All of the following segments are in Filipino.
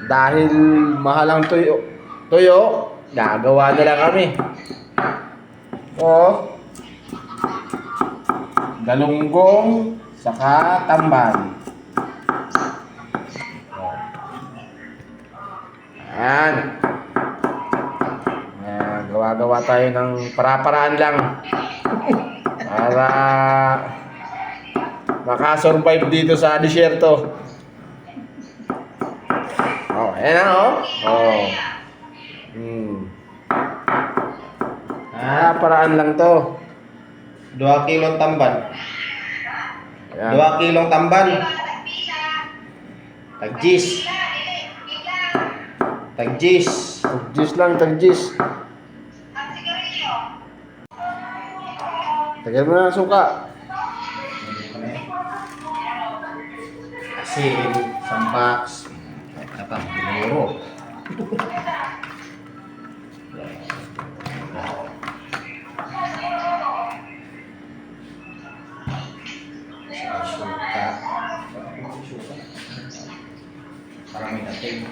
Dahil mahal ang tuyo, gagawa na lang kami. O, galunggong, saka tamban. Ayan. Gawa-gawa tayo ng para-paraan lang. Para makasurvive dito sa disyerto. Oh, ayan na oh. Oh. Paraan lang to. 2 kilong tamban. Ayan. 2 kilong tamban. Tagjis. Tagjis. Tagjis lang, tagjis. Tagal mo na ang suka. Asin. Sampaks. Kapag pinuro. Suka. Parang may dating.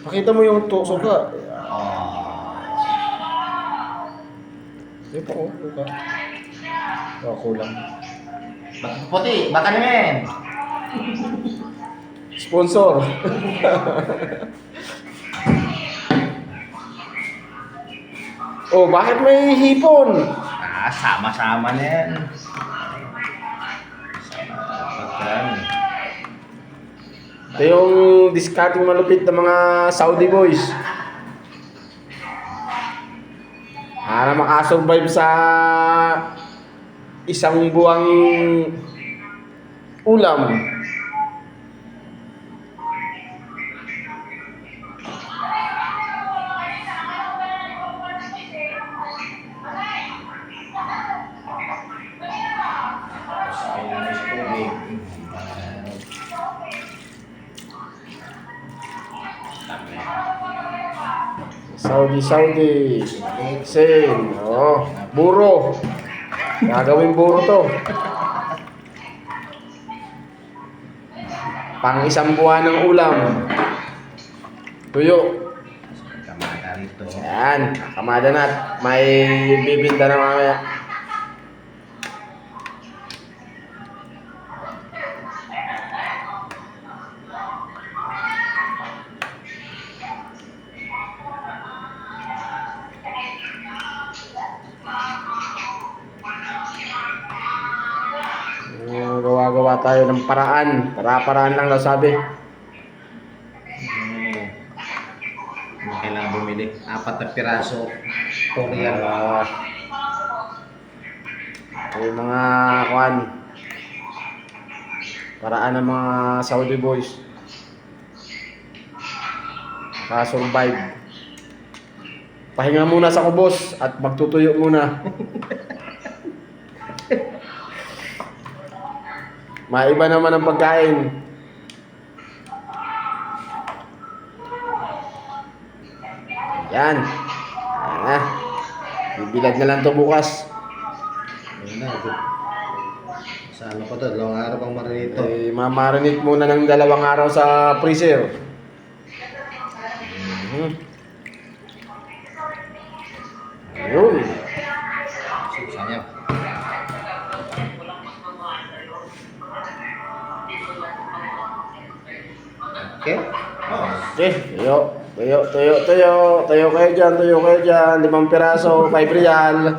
Pakita mo yung suka. Ito oh, suka. Oh, kulang. Bakit puti? Baka naman. Sponsor. Oh, bakit may hipon? Sama-sama na yan. Pagkan. Ito yung discarding malupit ng mga Saudi boys. Para makasurvive sa isang buwang ulam. Saudi. Sen. Oh, buro. Gagawin buro to. Pang isang buwan ng ulam. Tuyo. Kamada rito. Yan, kamada na. May bibinta na mamaya. Gawa-gawa tayo ng paraan. Para-paraan lang daw sabi. Kailangan bumili 4 na piraso Korean. Yung mga kuan. Paraan ng mga Saudi boys. Survive. Pahinga muna sa kubos at magtutuyo muna. Maiba naman ang pagkain. Yan. Bibilad na lang to bukas. Ayun na. Sa ano pa to? 2 araw pang marinito. Mamarinate muna ng 2 araw sa freezer. Ayun. Sayang. Okay? Okay, tuyo kayo dyan, 5 piraso, 5 real.